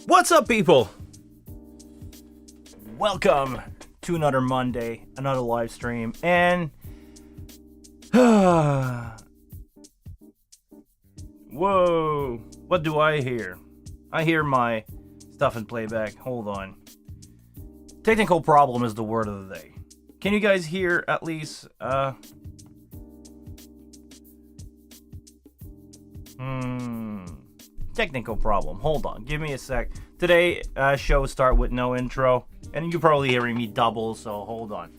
What's up, people? Welcome to another Monday, another live stream, and whoa, what do I hear? I hear my stuff in playback. Hold on. Technical problem is the word of the day. Can you guys hear at least? Technical problem. Hold on. Give me a sec. Today, show start with no intro. And you're probably hearing me double, so hold on.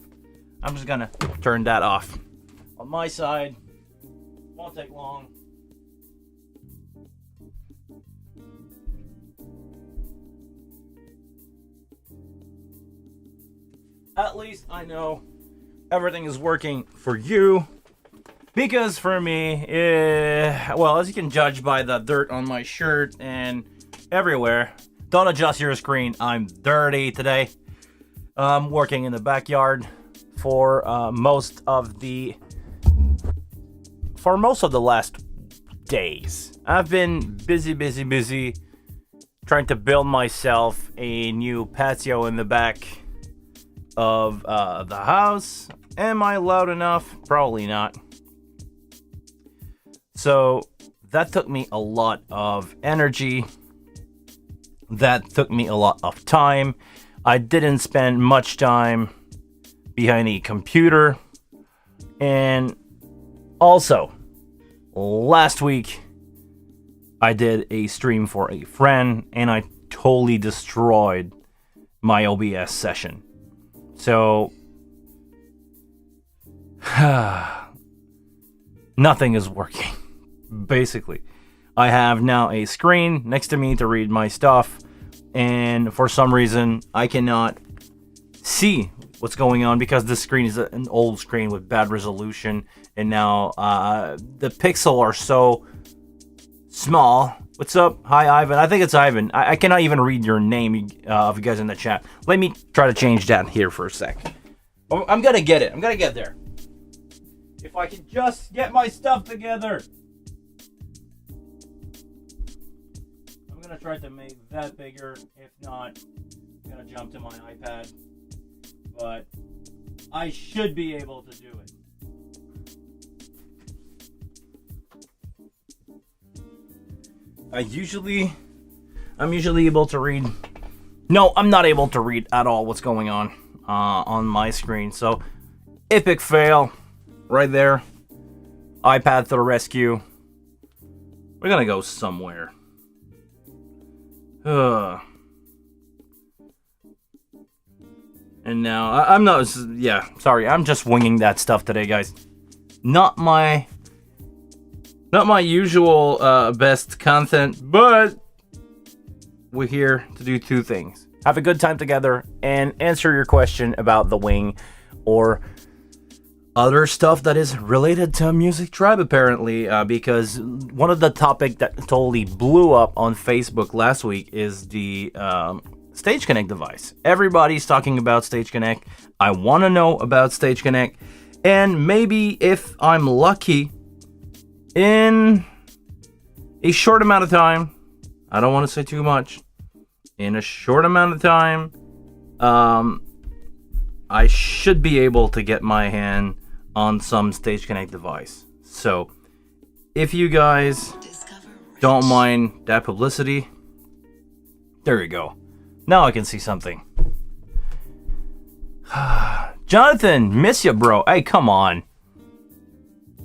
I'm just gonna turn that off. On my side, won't take long. At least I know everything is working for you. Because for me, well, as you can judge by the dirt on my shirt and everywhere, don't adjust your screen. I'm dirty today. I'm working in the backyard for most of the last days. I've been busy trying to build myself a new patio in the back of the house. Am I loud enough? Probably not. So that took me a lot of energy. That took me a lot of time. I didn't spend much time behind the computer. And also, last week, I did a stream for a friend and I totally destroyed my OBS session. So, nothing is working. Basically, I have now a screen next to me to read my stuff, and for some reason I cannot see what's going on because this screen is an old screen with bad resolution, and now the pixels are so small. What's up? Hi, Ivan. I think it's Ivan. I cannot even read your name of you guys in the chat. Let me try to change that here for a sec. I'm gonna get it. I'm gonna get there. If I can just get my stuff together. I'm gonna try to make that bigger. If not, I'm gonna jump to my iPad. But I should be able to do it. I'm usually able to read. No, I'm not able to read at all what's going on my screen. So, epic fail. Right there. iPad to the rescue. We're gonna go somewhere. And now, I'm not... Yeah, sorry. I'm just winging that stuff today, guys. Not my usual best content, but we're here to do two things. Have a good time together and answer your question about the wing or other stuff that is related to Music Tribe, apparently, because one of the topics that totally blew up on Facebook last week is the Stage Connect device. Everybody's talking about Stage Connect. I want to know about Stage Connect, and maybe if I'm lucky, in a short amount of time, I don't want to say too much, in a short amount of time, I should be able to get my hand on some Stage Connect device. So, if you guys don't mind that publicity, there you go. Now I can see something. Jonathan, miss you, bro. Hey, come on.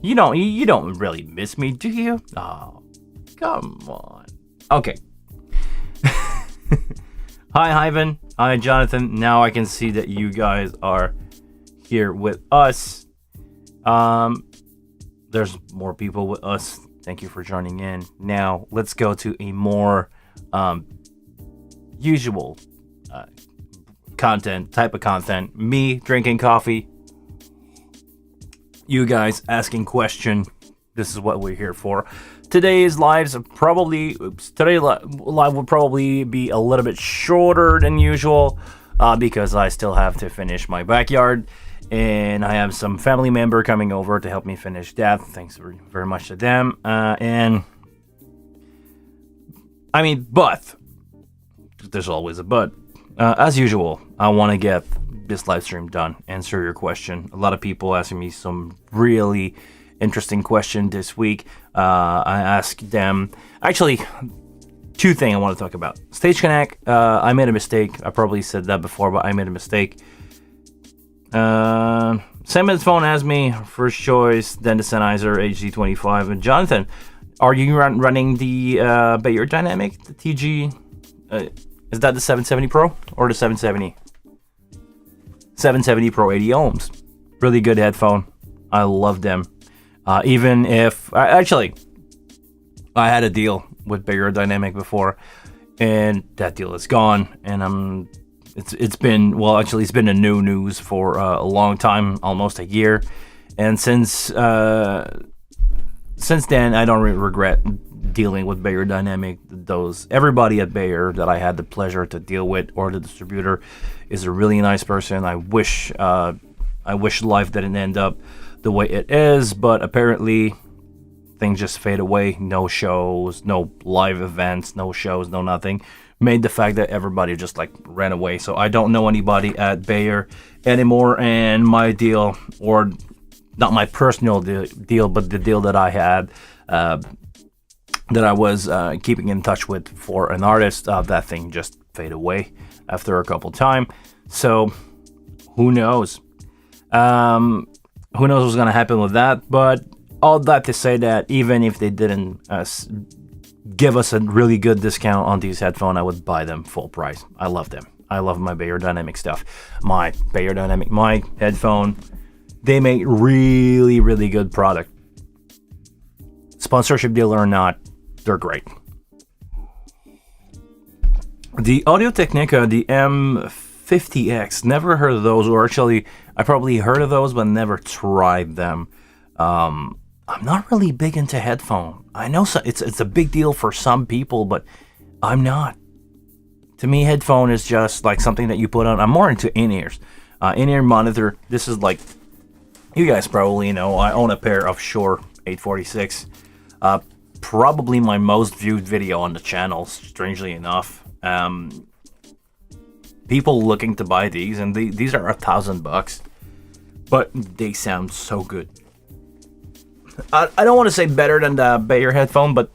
You don't really miss me, do you? Oh, come on. Okay. Hi, Ivan. Hi, Jonathan. Now I can see that you guys are here with us. There's more people with us. Thank you for joining in. Now, let's go to a more usual type of content. Me drinking coffee. You guys asking question. This is what we're here for. Today's live will probably be a little bit shorter than usual because I still have to finish my backyard. And I have some family member coming over to help me finish that. Thanks very much to them. And I mean, but there's always a but. As usual, I want to get this live stream done, answer your question. A lot of people asking me some really interesting question this week. I asked them, actually, two things I want to talk about. Stage Connect, I made a mistake. I probably said that before, but I made a mistake. Same phone as me, first choice, then the Sennheiser HD25. And Jonathan, are you running the Bayer Dynamic, the TG? Is that the 770 Pro or the 770? 770 Pro 80 ohms. Really good headphone. I love them. Even if actually, I had a deal with Bayer Dynamic before, and that deal is gone. And it's been a new news for a long time, almost a year. And since then, I don't really regret dealing with Bayer Dynamic. Everybody at Bayer that I had the pleasure to deal with, or the distributor, is a really nice person. I wish life didn't end up the way it is, but apparently things just fade away. No shows, no live events, no shows, no nothing. Made the fact that everybody just like ran away. So I don't know anybody at Bayer anymore, and my deal, or not my personal deal, but the deal that I had, that I was keeping in touch with for an artist, that thing just faded away after a couple time. So who knows? Who knows what's gonna happen with that? But all that to say that even if they didn't give us a really good discount on these headphones, I would buy them full price. I love them. I love my Bayer Dynamic stuff. My headphone, they make really, really good product. Sponsorship deal or not, they're great. The Audio-Technica, the M50X, never heard of those, or actually, I probably heard of those, but never tried them. I'm not really big into headphone. I know it's a big deal for some people, but I'm not. To me, headphone is just like something that you put on. I'm more into in-ears. In-ear monitor. This is like, you guys probably know, I own a pair of Shure 846. Probably my most viewed video on the channel, strangely enough. People looking to buy these, and these are $1,000, but they sound so good. I don't want to say better than the Bayer headphone, but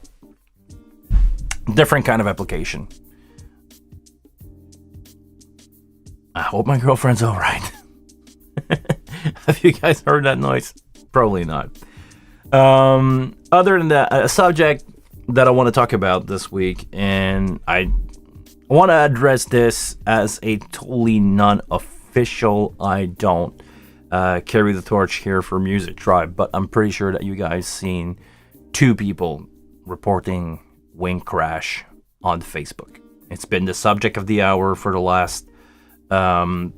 different kind of application. I hope my girlfriend's all right. Have you guys heard that noise? Probably not. Other than that, a subject that I want to talk about this week, and I want to address this as a totally non-official. I don't carry the torch here for Music Tribe, but I'm pretty sure that you guys seen two people reporting wing crash on Facebook. It's been the subject of the hour for the last a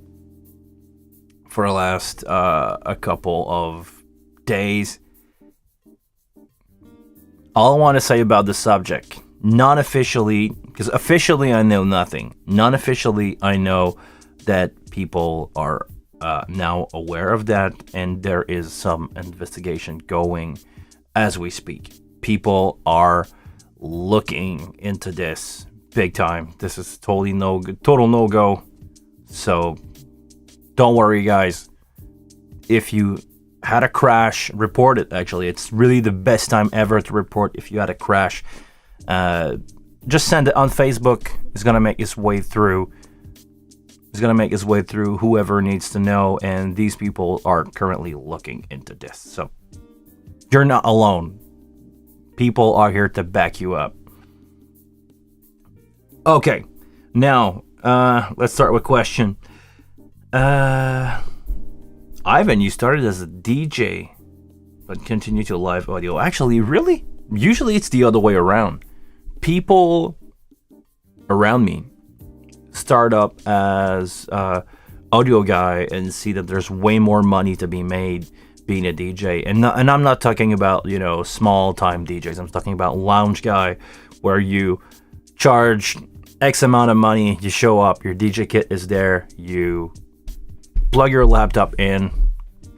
couple of days. All I want to say about the subject, non-officially, because officially I know nothing. Non-officially, I know that people are now aware of that, and there is some investigation going as we speak. People are looking into this big time. This is total no-go. So don't worry, guys. If you had a crash, report it. Actually, it's really the best time ever to report if you had a crash. Just send it on Facebook. It's gonna make its way through. Whoever needs to know, and these people are currently looking into this. So you're not alone. People are here to back you up. Okay, now let's start with question. Ivan, you started as a DJ, but continue to live audio. Actually, really? Usually it's the other way around. People around me start up as audio guy and see that there's way more money to be made being a DJ. And I'm not talking about, small time DJs. I'm talking about lounge guy, where you charge X amount of money, you show up, your DJ kit is there, you plug your laptop in,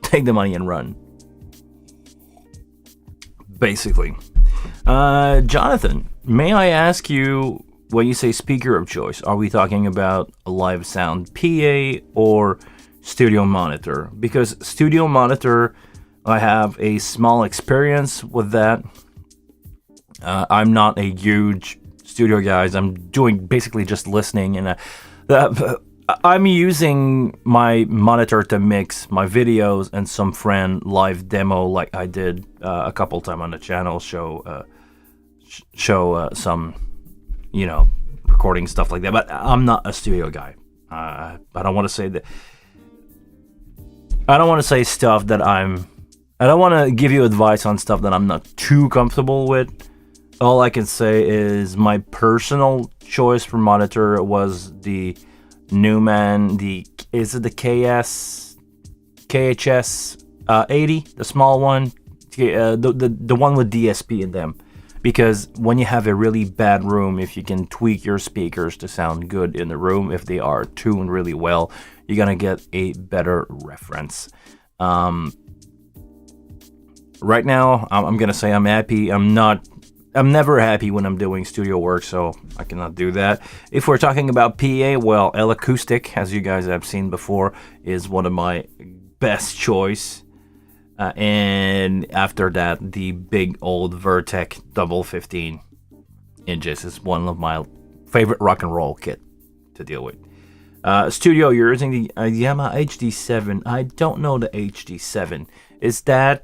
take the money and run. Basically. Jonathan, may I ask you, when you say speaker of choice, are we talking about a live sound PA or studio monitor? Because studio monitor, I have a small experience with that. I'm not a huge studio guy. I'm doing basically just listening, and I'm using my monitor to mix my videos and some friend live demo, like I did a couple times on the channel. Show some, recording stuff like that. But I'm not a studio guy. I don't want to say that. I don't want to say stuff that I don't want to give you advice on stuff that I'm not too comfortable with. All I can say is my personal choice for monitor was the Neumann. Is it the KHS 80, the small one, the one with DSP in them. Because when you have a really bad room, if you can tweak your speakers to sound good in the room, if they are tuned really well, you're gonna get a better reference. Right now, I'm gonna say I'm happy. I'm never happy when I'm doing studio work, so I cannot do that. If we're talking about PA, well, L-Acoustic, as you guys have seen before, is one of my best choice. And after that, the big old Vertec double 15 inches is one of my favorite rock and roll kit to deal with. Studio, you're using the Yamaha HD7. I don't know the HD7. Is that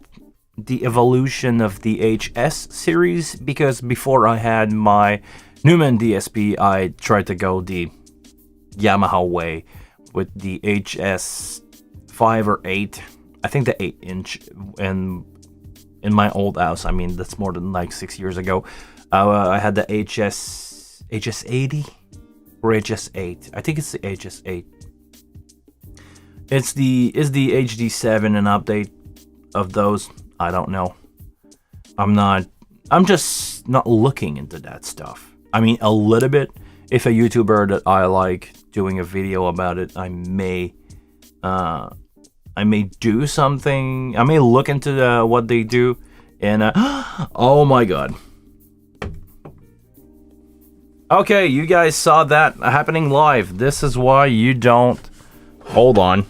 the evolution of the HS series? Because before I had my Neumann DSP, I tried to go the Yamaha way with the HS 5 or 8. I think the 8-inch, and in my old house, I mean, that's more than like 6 years ago, I had the HS80 or HS8. I think it's the HS8. Is the HD7 an update of those? I don't know. I'm just not looking into that stuff. I mean, a little bit. If a YouTuber that I like doing a video about it, I may do something. I may look into what they do, and oh my god. Okay, you guys saw that happening live. This is why you don't. Hold on.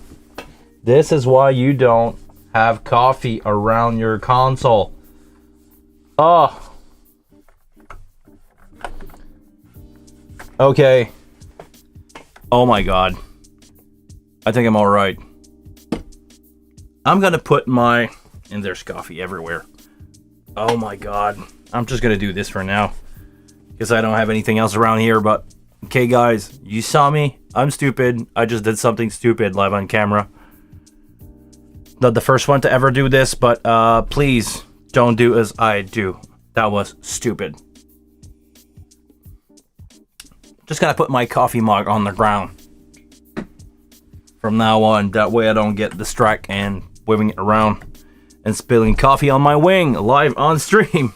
This is why you don't have coffee around your console. Oh. Okay. Oh my god. I think I'm alright. I'm gonna put my... And there's coffee everywhere. Oh my god. I'm just gonna do this for now, because I don't have anything else around here. But okay guys, you saw me. I'm stupid. I just did something stupid live on camera. Not the first one to ever do this, but please don't do as I do. That was stupid. Just gotta put my coffee mug on the ground from now on. That way I don't get distracted and waving it around and spilling coffee on my wing live on stream.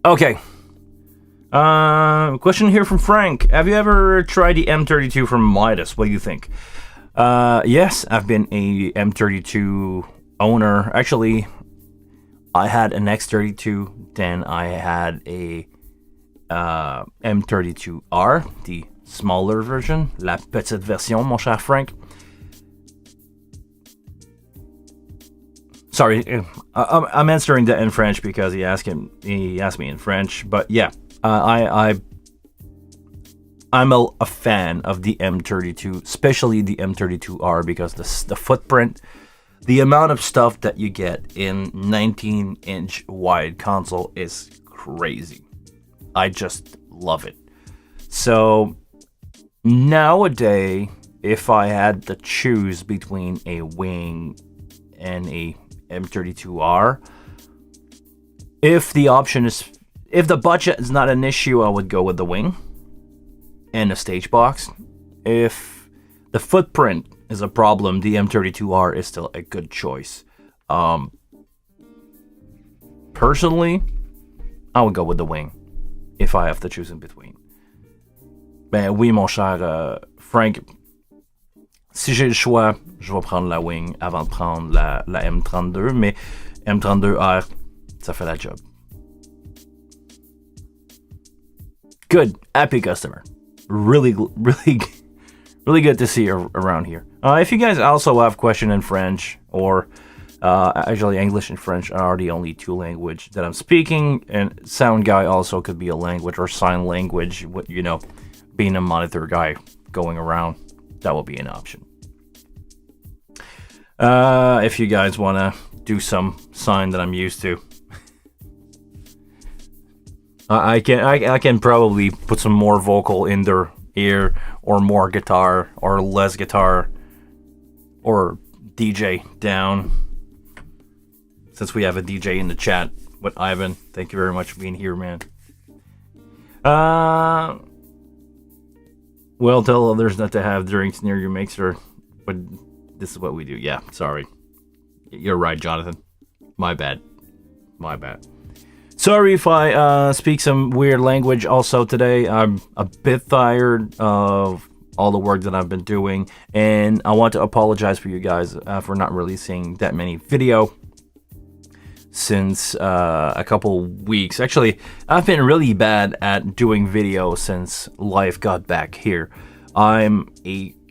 Okay. Question here from Frank. Have you ever tried the M32 from Midas? What do you think? Yes, I've been a M32 owner. Actually, I had an X32, then I had a M32R, the smaller version, la petite version, mon cher Frank. Sorry, I'm answering that in French because he asked me in French. But yeah, I'm a fan of the M32, especially the M32R, because the footprint, the amount of stuff that you get in 19-inch wide console is crazy. I just love it. So nowadays, if I had to choose between a wing and a M32R, if the budget is not an issue, I would go with the wing and a stage box. If the footprint is a problem, the M32R is still a good choice. Personally, I would go with the wing if I have to choose in between. Ben oui, mon cher Frank. Si j'ai le choix, je vais prendre la wing avant de prendre la M32, mais M32R, ça fait la job. Good, happy customer. Really, really, really good to see you around here. If you guys also have question in French or actually English and French are the only two language that I'm speaking, and sound guy also could be a language or sign language. What being a monitor guy going around, that will be an option. If you guys want to do some sign that I'm used to, I can probably put some more vocal in their ear, or more guitar, or less guitar, or DJ down. Since we have a DJ in the chat with Ivan, thank you very much for being here, man. Well, tell others not to have drinks near your mixer, but this is what we do. Yeah, sorry. You're right, Jonathan. My bad. Sorry if I speak some weird language also today. I'm a bit tired of all the work that I've been doing, and I want to apologize for you guys for not releasing that many video since a couple weeks. Actually, I've been really bad at doing video since life got back here. I'm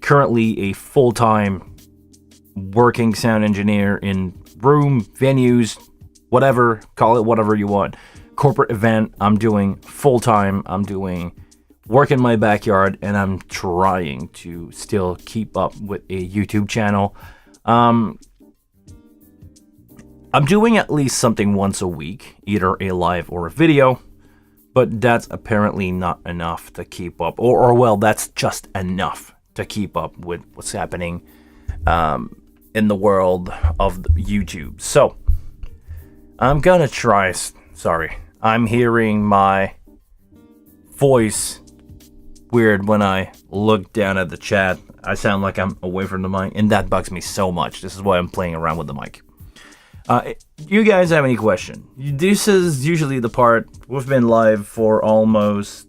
currently a full-time working sound engineer in room, venues, whatever, call it whatever you want. Corporate event, I'm doing full-time. I'm doing work in my backyard, and I'm trying to still keep up with a YouTube channel. I'm doing at least something once a week, either a live or a video, but that's apparently not enough to keep up, or well, that's just enough to keep up with what's happening in the world of YouTube. So I'm gonna try. Sorry, I'm hearing my voice weird when I look down at the chat. I sound like I'm away from the mic, and that bugs me so much. This is why I'm playing around with the mic. You guys have any question? This is usually the part. We've been live for almost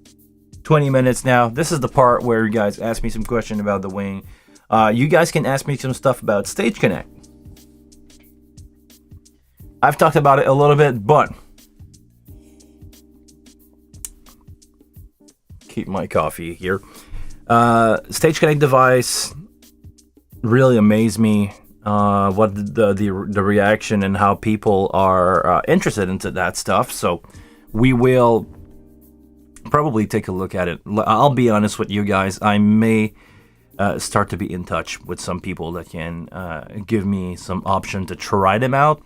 20 minutes now. This is the part where you guys ask me some question about the wing. You guys can ask me some stuff about Stage Connect. I've talked about it a little bit, but keep my coffee here. Stage Connect device really amazed me. What the reaction and how people are interested into that stuff. So we will probably take a look at it. I'll be honest with you guys. I may start to be in touch with some people that can give me some option to try them out.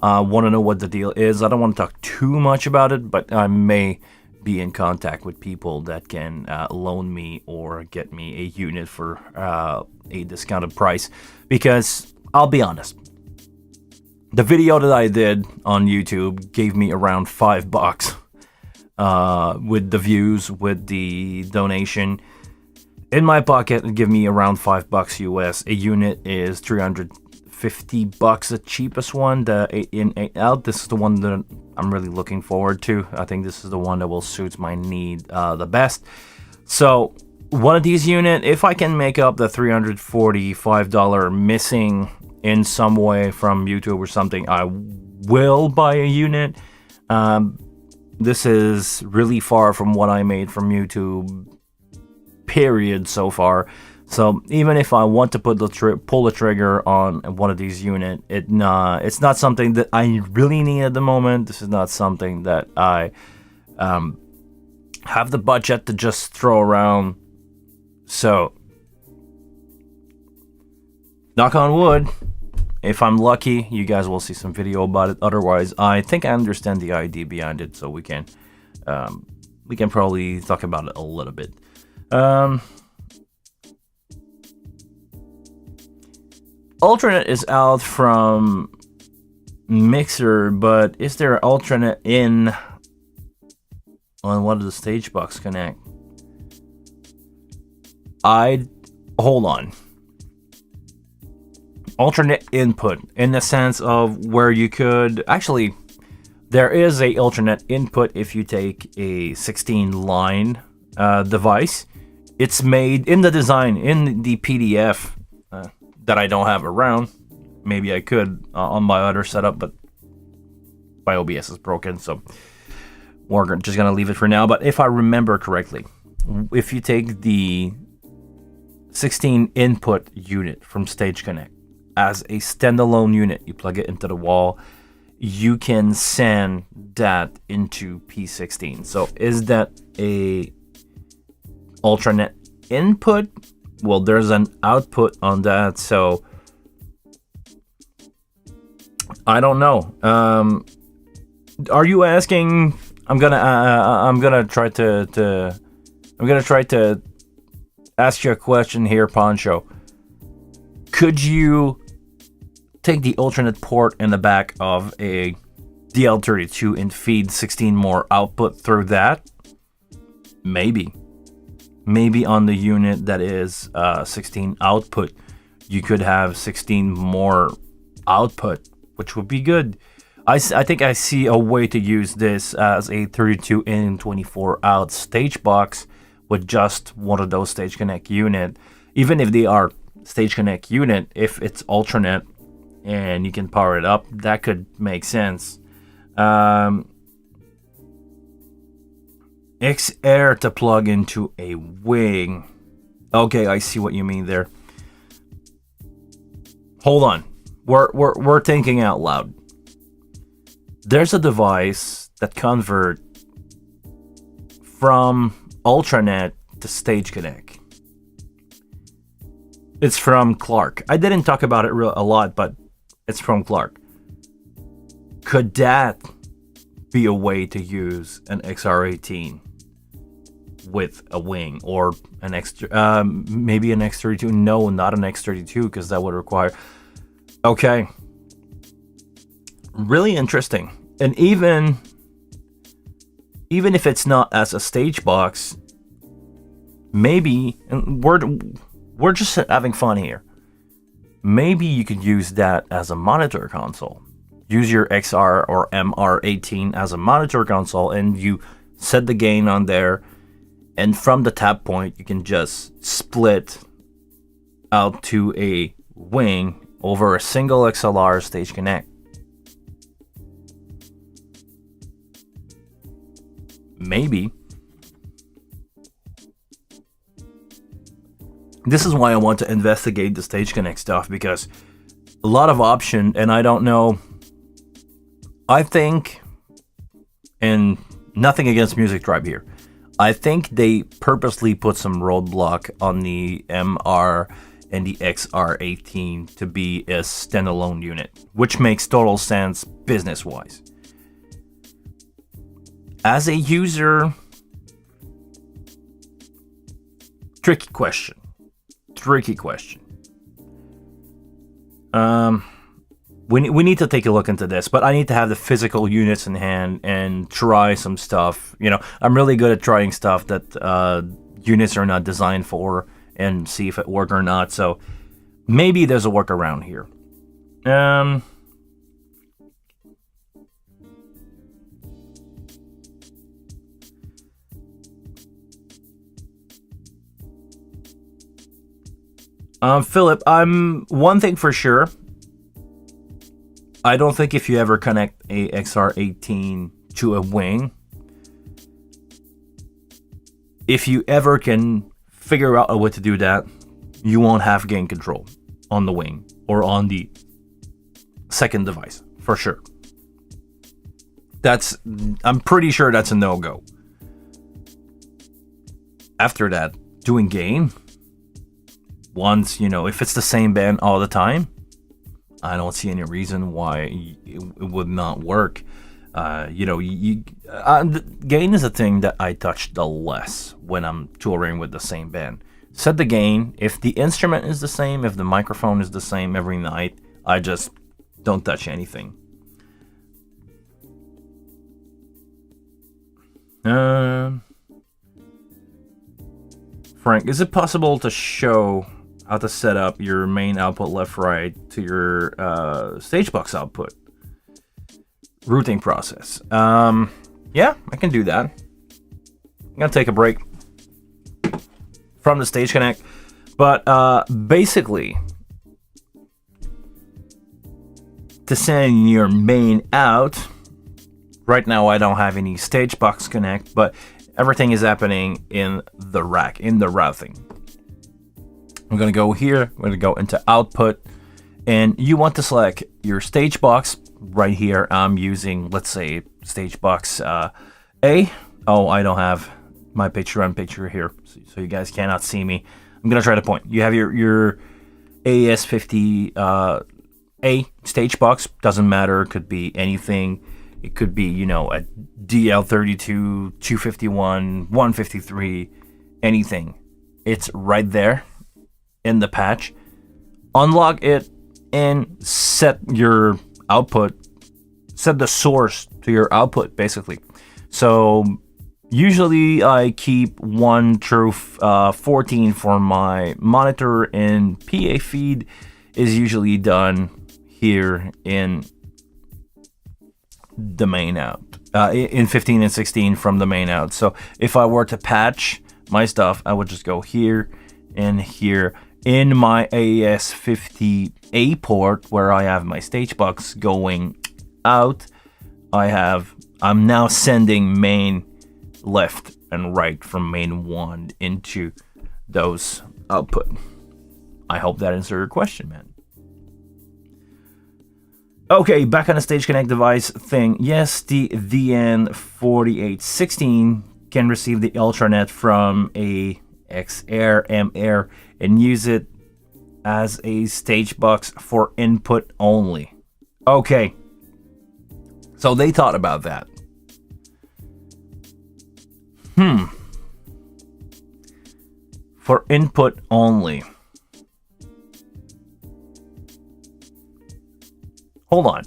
Want to know what the deal is. I don't want to talk too much about it, but I may be in contact with people that can loan me or get me a unit for a discounted price. Because I'll be honest, the video that I did on YouTube gave me around $5 with the views, with the donation. In my pocket, it gave me around $5 US. A unit is $350, the cheapest one, the 8-in 8-out. This is the one that I'm really looking forward to. I think this is the one that will suit my need the best. So one of these units, if I can make up the $345 missing in some way from YouTube or something, I will buy a unit. This is really far from what I made from YouTube, period, so far. So even if I want to pull the trigger on one of these units, it's not something that I really need at the moment. This is not something that I have the budget to just throw around. So, knock on wood, if I'm lucky, you guys will see some video about it. Otherwise, I think I understand the idea behind it, so we can probably talk about it a little bit. Alternate is out from Mixer, but is there alternate in on one of the Stagebox Connect? Hold on. Alternate input in the sense of where you could actually, there is a alternate input if you take a 16-line device. It's made in the design in the PDF that I don't have around. Maybe I could on my other setup, but my OBS is broken. So we're just gonna leave it for now. But if I remember correctly, if you take the 16 input unit from Stage Connect as a standalone unit, you plug it into the wall, you can send that into P16. So is that a Ultranet input? Well, there's an output on that, so I don't know. Are you asking? I'm gonna try to ask you a question here, Poncho. Could you take the Ultranet port in the back of a DL32 and feed 16 more output through that? Maybe on the unit that is 16 output, you could have 16 more output, which would be good. I think I see a way to use this as a 32 in 24 out stage box with just one of those Stage Connect unit. Even if they are Stage Connect unit, if it's Ultranet and you can power it up, that could make sense. XR to plug into a wing. Okay, I see what you mean there. Hold on, we're thinking out loud. There's a device that convert from Ultranet to Stage Connect. It's from Clark. I didn't talk about it a lot, but it's from Clark. Could that be a way to use an XR18 with a wing or an maybe an X32? No, not an X32, because that would require. Okay. Really interesting. And even if it's not as a stage box, maybe, and we're just having fun here, maybe you could use that as a monitor console. Use your XR or MR18 as a monitor console, and you set the gain on there, and from the tap point you can just split out to a wing over a single XLR Stage Connect. Maybe. This is why I want to investigate the Stage Connect stuff, because a lot of option, and I don't know. I think, and nothing against Music Tribe here, I think they purposely put some roadblock on the MR and the XR18 to be a standalone unit, which makes total sense business-wise. As a user, tricky question. We need to take a look into this, but I need to have the physical units in hand and try some stuff. You know, I'm really good at trying stuff that units are not designed for and see if it works or not. So maybe there's a workaround here. Philip, one thing for sure. I don't think if you ever connect a XR18 to a wing, if you ever can figure out a way to do that, you won't have gain control on the wing or on the second device, for sure. I'm pretty sure that's a no-go. After that, doing gain, once, if it's the same band all the time, I don't see any reason why it would not work. Gain is a thing that I touch the less when I'm touring with the same band. Set the gain. If the instrument is the same, if the microphone is the same every night, I just don't touch anything. Frank, is it possible to show how to set up your main output left-right to your stage box output routing process? Yeah, I can do that. I'm gonna take a break from the Stage Connect, but basically, to send your main out, Right now I don't have any stage box connect, but everything is happening in the rack, in the routing. I'm gonna go here, I'm gonna go into output, and you want to select your stage box. Right here I'm using, let's say, stage box A. Oh, I don't have my picture on picture here, so you guys cannot see me. I'm gonna try to point. You have your AES50 A stage box, doesn't matter, could be anything. It could be, you know, a DL32, 251, 153, anything. It's right there in the patch. Unlock it and set your output, set the source to your output, basically. So usually I keep 1 through 14 for my monitor, and PA feed is usually done here in the main out, in 15 and 16 from the main out. So if I were to patch my stuff, I would just go here and here in my AES50A port where I have my stage box going out. I'm now sending main left and right from main 1 into those output. I hope that answered your question, man. Okay, back on the Stage Connect device thing. Yes, the VN4816 can receive the Ultranet from a X-Air, M-Air, and use it as a stage box for input only. Okay, so they thought about that. For input only. Hold on.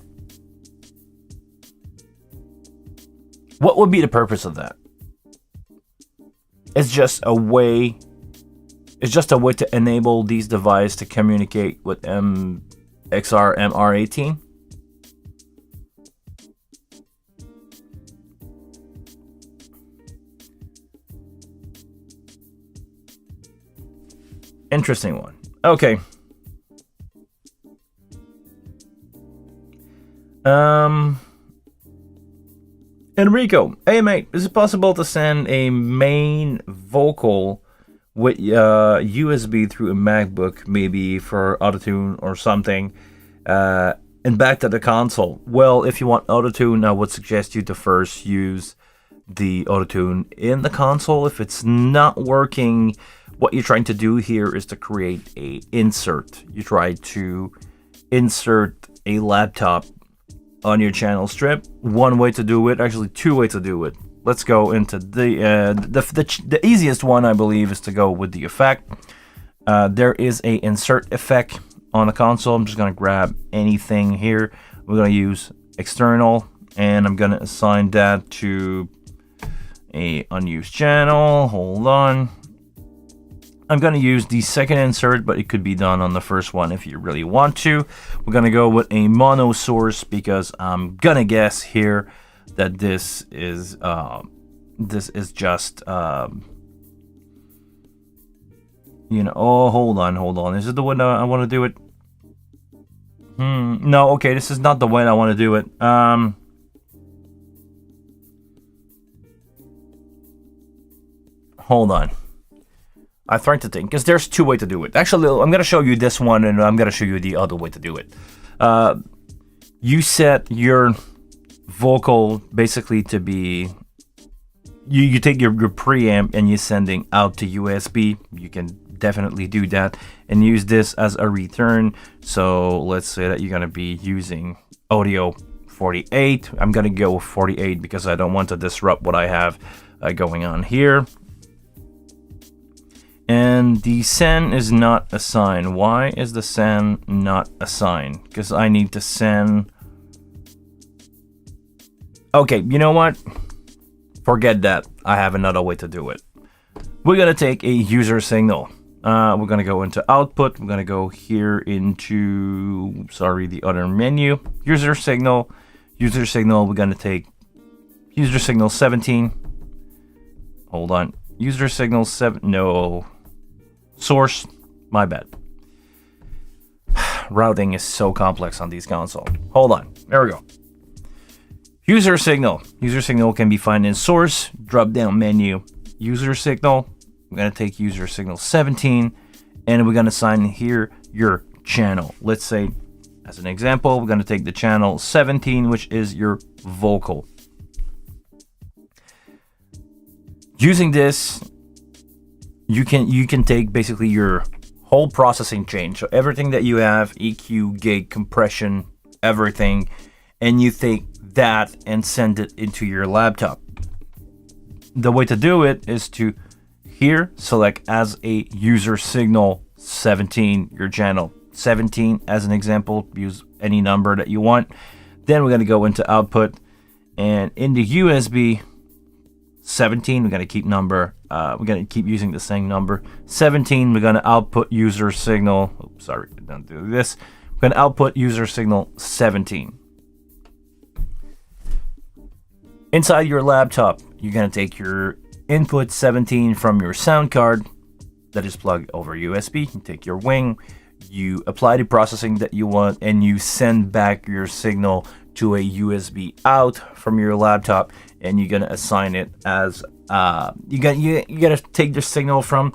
What would be the purpose of that? It's just a way to enable these devices to communicate with XR MR18. Interesting one. Okay. Enrico, hey mate, is it possible to send a main vocal with USB through a MacBook, maybe for Autotune or something, and back to the console? Well, if you want Autotune, I would suggest you to first use the Autotune in the console. If it's not working, what you're trying to do here is to create a insert. You try to insert a laptop on your channel strip. One way to do it, actually 2 ways to do it. Let's go into the easiest one, I believe, is to go with the effect. There is a insert effect on the console. I'm just gonna grab anything here. We're gonna use external, and I'm gonna assign that to a unused channel. Hold on. I'm going to use the second insert, but it could be done on the first one if you really want to. We're going to go with a mono source because I'm going to guess here that this is just, you know, oh, hold on. Is it the way I want to do it? No, okay, this is not the way I want to do it. Hold on. I'm trying to think, because there's 2 ways to do it. Actually, I'm going to show you this one, and I'm going to show you the other way to do it. You set your vocal basically to be... You take your preamp and you're sending out to USB. You can definitely do that and use this as a return. So let's say that you're going to be using audio 48. I'm going to go with 48 because I don't want to disrupt what I have going on here. And the send is not assigned. Why is the send not assigned? Because I need to send... Okay, you know what? Forget that. I have another way to do it. We're going to take a user signal. We're going to go into output. We're going to go here into, the other menu. User signal. User signal, we're going to take user signal 17. Hold on. User signal 7. No. Source, my bad. Routing is so complex on these consoles. Hold on, there we go. User signal. User signal can be found in source, drop down menu, user signal. We're going to take user signal 17 and we're going to assign here your channel. Let's say, as an example, we're going to take the channel 17, which is your vocal. Using this, you can take basically your whole processing chain. So everything that you have, EQ, gate, compression, everything, and you take that and send it into your laptop. The way to do it is to here select as a user signal 17 your channel 17 as an example. Use any number that you want. Then we're going to go into output, and in the USB 17 we're going to keep number. We're going to keep using the same number 17. We're going to output user signal. Oops, sorry, don't do this. We're going to output user signal 17. Inside your laptop, you're going to take your input 17 from your sound card that is plugged over USB. You take your wing, you apply the processing that you want, and you send back your signal to a USB out from your laptop, and you're going to assign it as you got to take the signal from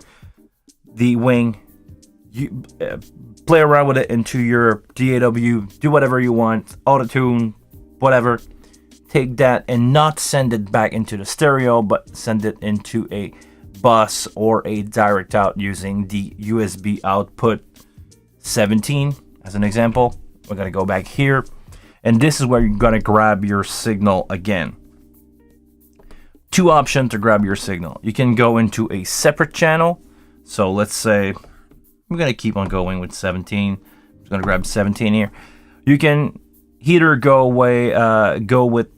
the wing, you play around with it into your DAW, do whatever you want, Autotune, whatever. Take that and not send it back into the stereo, but send it into a bus or a direct out using the USB output 17 as an example. We're going to go back here, and this is where you're going to grab your signal again. Two options to grab your signal. You can go into a separate channel. So let's say I'm going to keep on going with 17. I'm just going to grab 17 here. You can either go with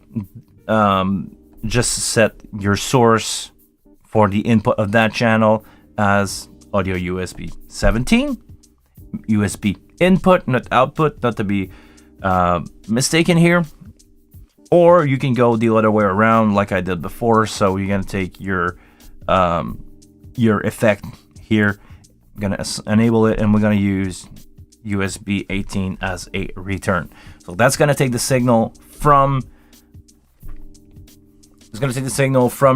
just set your source for the input of that channel as audio USB 17, USB input, not output, not to be mistaken here. Or you can go the other way around like I did before. So you're gonna take your effect here, I'm gonna enable it, and we're gonna use USB 18 as a return. So that's gonna take the signal from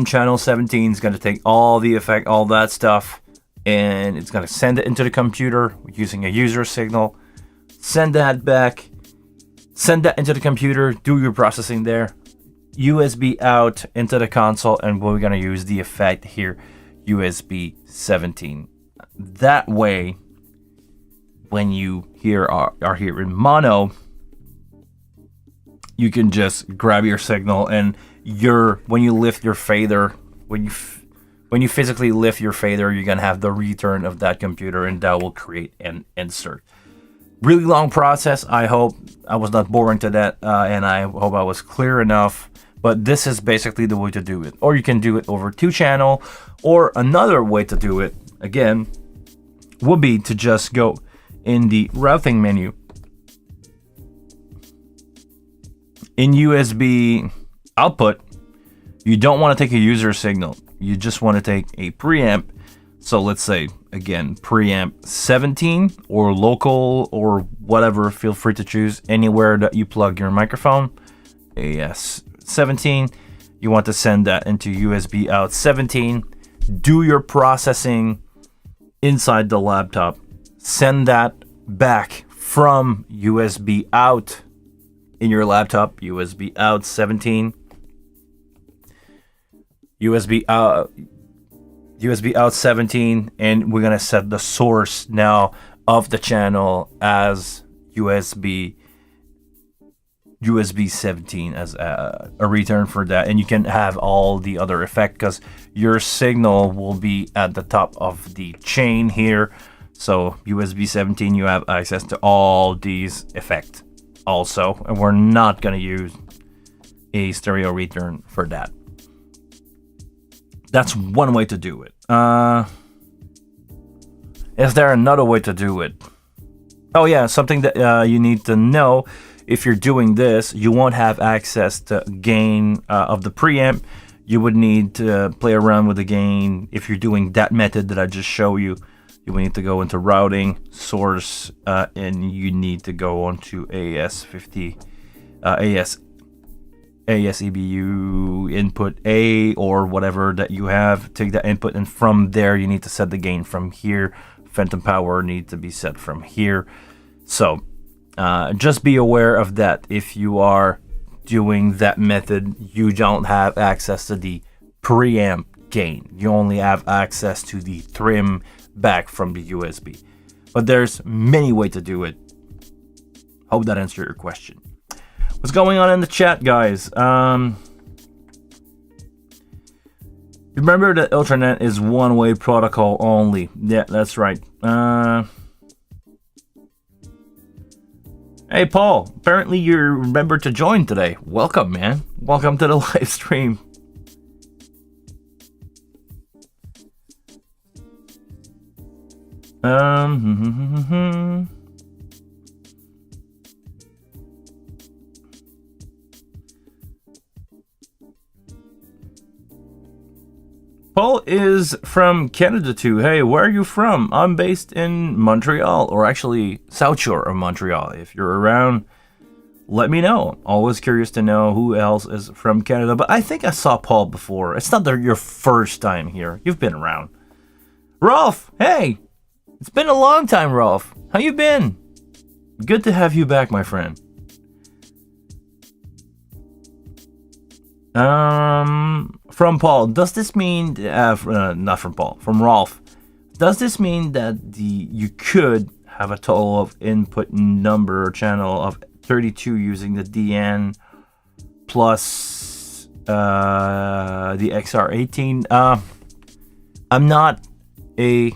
channel 17. It's going to take all the effect, all that stuff, and it's going to send it into the computer using a user signal. Send that back. Send that into the computer. Do your processing there. USB out into the console, and we're going to use the effect here, USB 17. That way, when you are here in mono, you can just grab your signal, and when you lift your fader, when you physically lift your fader, you're gonna have the return of that computer, and that will create an insert. Really long process. I hope I was not boring to that, and I hope I was clear enough. But this is basically the way to do it. Or you can do it over 2-channel, or another way to do it again would be to just go in the routing menu. In USB output, you don't want to take a user signal. You just want to take a preamp. So let's say, again, preamp 17 or local or whatever. Feel free to choose anywhere that you plug your microphone. AS 17. You want to send that into USB out 17. Do your processing inside the laptop. Send that back from USB out in your laptop. USB out 17. USB out 17, and we're gonna set the source now of the channel as USB 17 as a return for that, and you can have all the other effect because your signal will be at the top of the chain here. So USB 17, you have access to all these effects also, and we're not gonna use a stereo return for that. That's one way to do it. Is there another way to do it? Oh yeah, something that you need to know. If you're doing this, you won't have access to gain of the preamp. You would need to play around with the gain. If you're doing that method that I just showed you, you would need to go into routing, source, and you need to go onto AS50, ASEBU input A or whatever that you have. Take that input, and from there you need to set the gain from here. Phantom power needs to be set from here. So just be aware of that. If you are doing that method, you don't have access to the preamp gain. You only have access to the trim back from the USB. But there's many ways to do it. Hope that answered your question. What's going on in the chat, guys? Remember that Ultranet is one-way protocol only. Yeah, that's right. Hey, Paul. Apparently you remembered to join today. Welcome, man. Welcome to the live stream. Paul is from Canada too. Hey, where are you from? I'm based in Montreal, or actually South Shore of Montreal. If you're around, let me know. Always curious to know who else is from Canada. But I think I saw Paul before. It's not your first time here. You've been around. Rolf, hey! It's been a long time, Rolf. How you been? Good to have you back, my friend. From Paul, does this mean not from Paul, from Rolf? Does this mean that you could have a total of input number or channel of 32 using the DN plus the XR18? I'm not a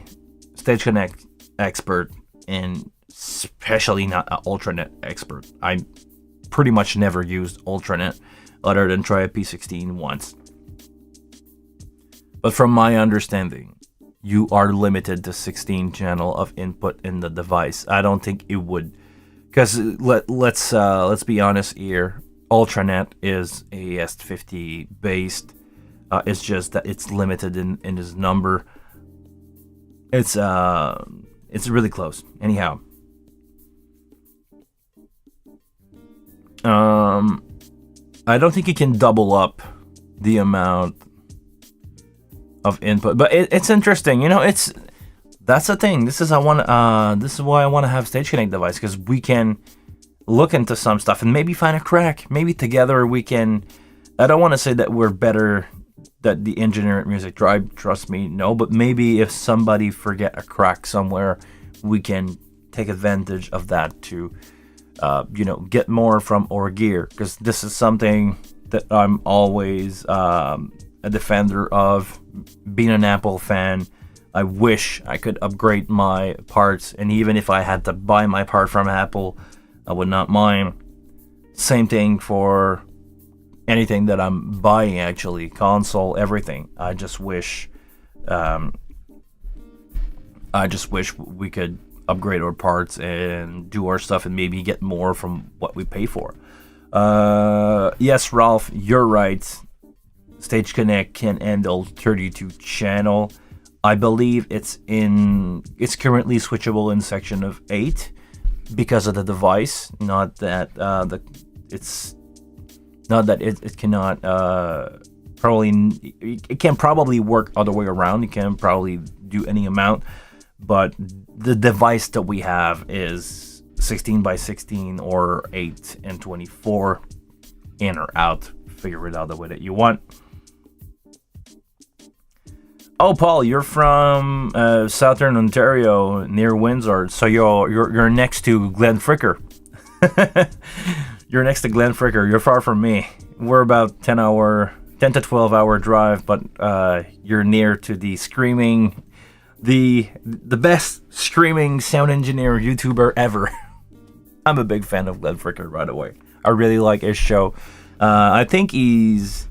Stage Connect expert, and especially not an Ultranet expert. I pretty much never used Ultranet other than try a P16 once. But from my understanding, you are limited to 16 channel of input in the device. I don't think it would, because let's be honest here. Ultranet is AES50 based. It's just that it's limited in its number. It's really close. Anyhow, I don't think you can double up the amount of input, but it's interesting. You know, that's the thing. This is why I want to have Stage Connect device, because we can look into some stuff and maybe find a crack. Maybe together we can. I don't want to say that we're better, that the engineer at Music Drive, trust me, no. But maybe if somebody forget a crack somewhere, we can take advantage of that to, get more from our gear. Because this is something that I'm always a defender of. Being an Apple fan, I wish I could upgrade my parts, and even if I had to buy my part from Apple, I would not mind. Same thing for anything that I'm buying, actually, console, everything. I just wish we could upgrade our parts and do our stuff and maybe get more from what we pay for. Yes, Ralph, you're right. Stage Connect can handle 32 channel. I believe it's currently switchable in section of 8 because of the device. Not that it cannot it can probably work other way around. It can probably do any amount, but the device that we have is 16 by 16 or 8 and 24, in or out. Figure it out the way that you want. Oh, Paul, you're from Southern Ontario, near Windsor, so you're next to Glen Fricker. You're next to Glen Fricker. You're far from me. We're about 10 to 12 hour drive, but you're near to the screaming, the best screaming sound engineer YouTuber ever. I'm a big fan of Glen Fricker, by the way. I really like his show. I think he's...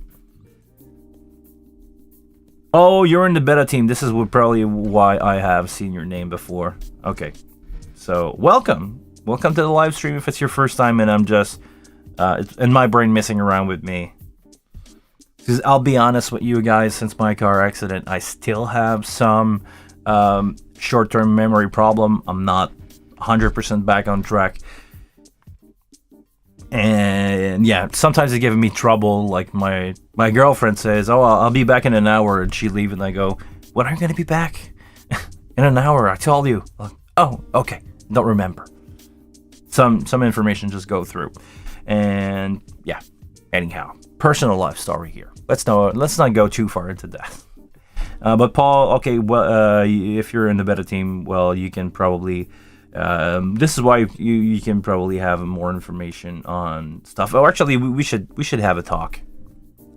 Oh, you're in the beta team. This is probably why I have seen your name before. Okay. So, welcome. Welcome to the live stream if it's your first time and I'm just... and my brain messing around with me. Because I'll be honest with you guys, since my car accident, I still have some short-term memory problem. I'm not 100% back on track. And And yeah, sometimes it's giving me trouble. Like my girlfriend says, "Oh, I'll be back in an hour," and she leaves, and I go, "When are you gonna be back?" "In an hour. I told you." "Oh, okay. Don't remember." Some information just go through, and yeah. Anyhow, personal life story here. Let's not go too far into that. But Paul, okay, well, if you're in the beta team, well, you can probably. This is why you can probably have more information on stuff. Oh, actually, we should have a talk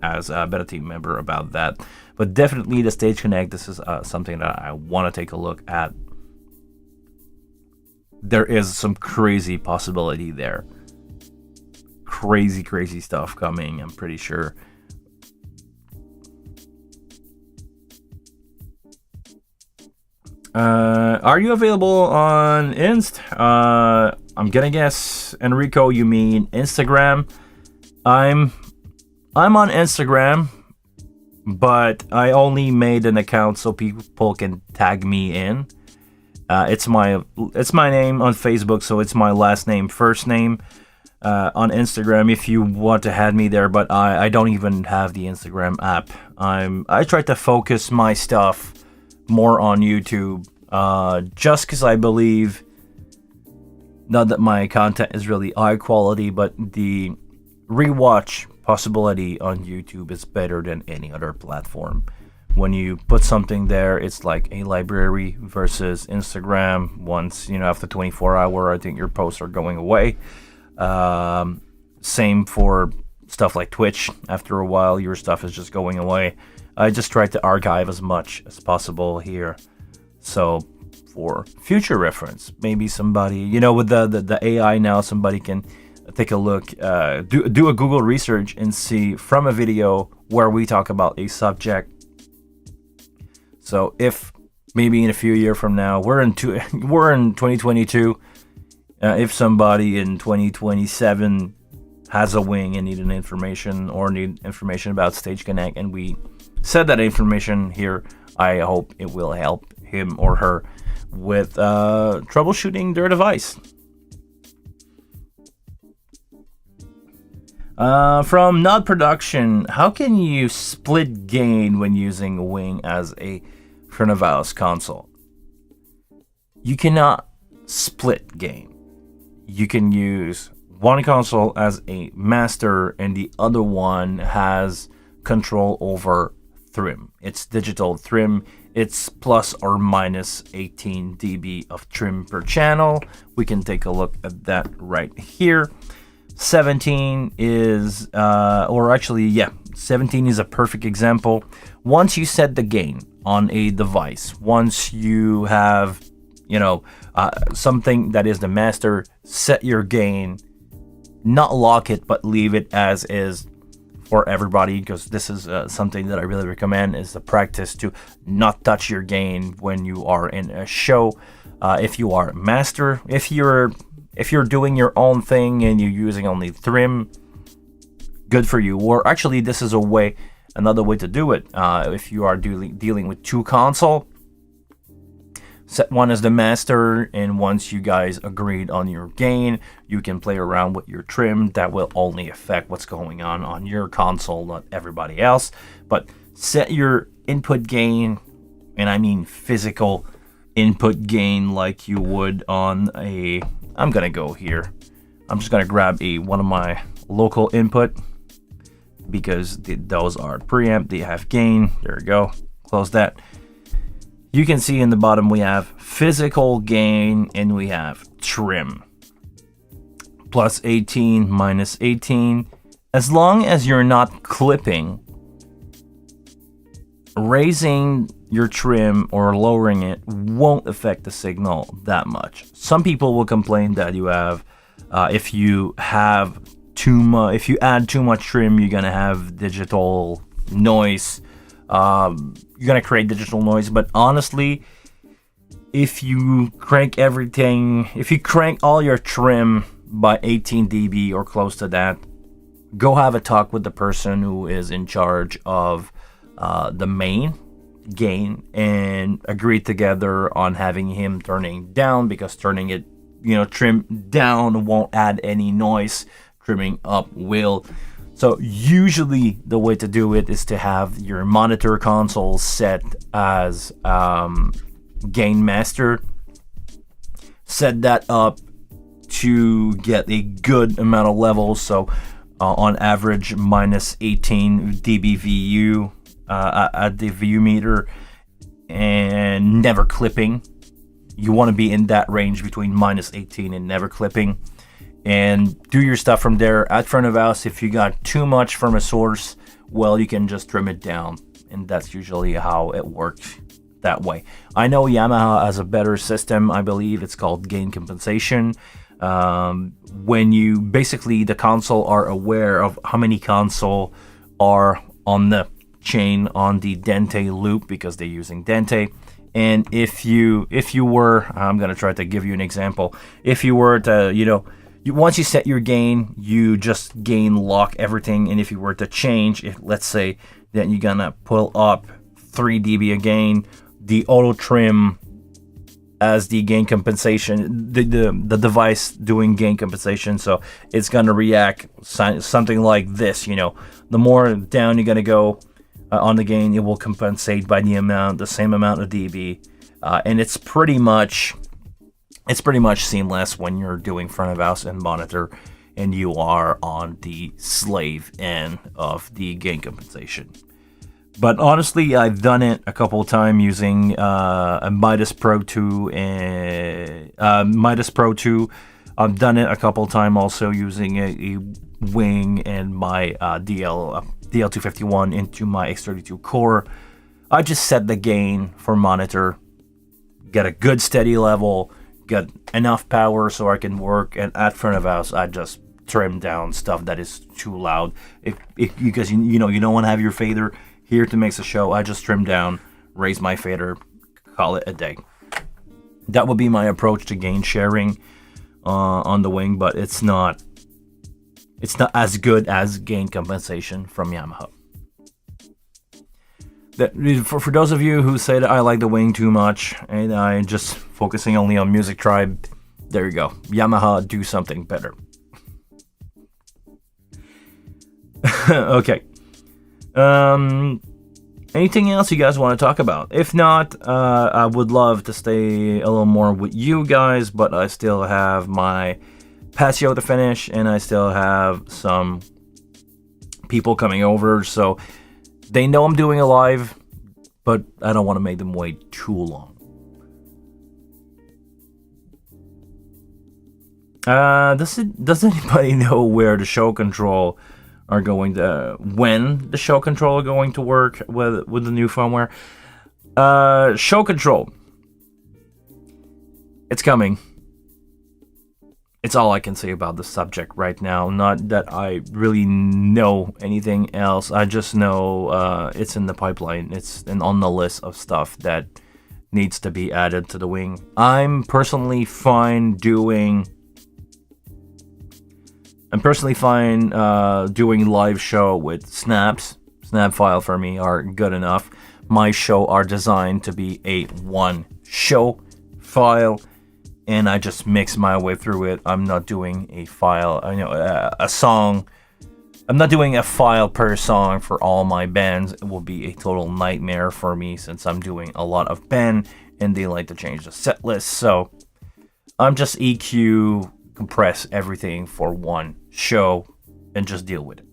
as a beta team member about that. But definitely the Stage Connect. This is something that I want to take a look at. There is some crazy possibility there. Crazy stuff coming, I'm pretty sure. Are you available on Inst? I'm gonna guess, Enrico, you mean Instagram. I'm on Instagram, but I only made an account so people can tag me in. It's my name on Facebook, so it's my last name, first name. On Instagram, if you want to add me there, but I don't even have the Instagram app. I try to focus my stuff more on YouTube, just because I believe not that my content is really high quality, but the rewatch possibility on YouTube is better than any other platform. When you put something there, it's like a library versus Instagram. Once, after 24 hours, I think your posts are going away. Same for stuff like Twitch. After a while, your stuff is just going away. I just try to archive as much as possible here. So for future reference, maybe somebody, with the AI now, somebody can take a look, do a Google research and see from a video where we talk about a subject. So if maybe in a few years from now, we're in 2022, if somebody in 2027 has a wing and need information about Stage Connect, and we said that information here, I hope it will help him or her with troubleshooting their device. From Nod Production, how can you split gain when using a wing as a front of house console? You cannot split gain. You can use one console as a master and the other one has control over trim. It's digital trim. It's plus or minus 18 dB of trim per channel. We can take a look at that right here. 17 is, 17 is a perfect example. Once you set the gain on a device, once you have, something that is the master, set your gain, not lock it, but leave it as is for everybody, because this is something that I really recommend, is the practice to not touch your gain when you are in a show. If you are a master, if you're doing your own thing and you're using only trim, good for you. Or actually, this is another way to do it. If you are dealing with two console, set one as the master, and once you guys agreed on your gain, you can play around with your trim. That will only affect what's going on your console, not everybody else. But set your input gain, and I mean physical input gain, like you would on a... I'm gonna go here. I'm just gonna grab one of my local input, because those are preamp. They have gain. There we go. Close that. You can see in the bottom we have physical gain and we have trim. Plus 18, minus 18. As long as you're not clipping, raising your trim or lowering it won't affect the signal that much. Some people will complain that you have, if you add too much trim, you're gonna have digital noise. You're gonna create digital noise. But honestly, if you crank all your trim by 18 dB or close to that, go have a talk with the person who is in charge of the main gain and agree together on having him turning down, because turning it, trim down won't add any noise. trimming up wheel. So usually the way to do it is to have your monitor console set as gain master. Set that up to get a good amount of levels. So on average, minus 18 dBVU at the VU meter, and never clipping. You want to be in that range between minus 18 and never clipping. And do your stuff from there. At front of house, if you got too much from a source, well, you can just trim it down. And that's usually how it works that way. I know Yamaha has a better system. I believe it's called gain compensation. When you basically, the console are aware of how many console are on the chain on the dente loop, because they're using dente. And if you were, I'm going to try to give you an example. If you were to, once you set your gain, you just gain lock everything. And if you were to change, let's say that you're going to pull up 3 dB a gain, the auto trim as the gain compensation, the device doing gain compensation, so it's going to react something like this. The more down you're going to go on the gain, it will compensate by the same amount of dB, and it's pretty much seamless when you're doing front of house and monitor and you are on the slave end of the gain compensation. But honestly, I've done it a couple of times using a Midas Pro 2 and Midas Pro 2. I've done it a couple of times also using a wing and my DL251 into my X32 core. I just set the gain for monitor, get a good steady level, get enough power so I can work, and at front of house I just trim down stuff that is too loud. Because you don't want to have your fader here to mix a show. I just trim down, raise my fader, call it a day. That would be my approach to gain sharing on the wing, but it's not as good as gain compensation from Yamaha. For those of you who say that I like the wing too much and I'm just focusing only on Music Tribe, there you go. Yamaha, do something better. Okay. Anything else you guys want to talk about? If not, I would love to stay a little more with you guys, but I still have my patio to finish, and I still have some people coming over, so they know I'm doing a live, but I don't want to make them wait too long. Does anybody know where the show control are going to, when the show control are going to work with the new firmware? Show control, it's coming. It's all I can say about the subject right now. Not that I really know anything else. I just know it's in the pipeline. It's on the list of stuff that needs to be added to the wing. I'm personally fine doing live show with snaps. Snap file for me are good enough. My show are designed to be a one show file, and I just mix my way through it. I'm not doing a file, a song. I'm not doing a file per song for all my bands. It will be a total nightmare for me since I'm doing a lot of band and they like to change the set list. So I'm just EQ, compress everything for one show and just deal with it.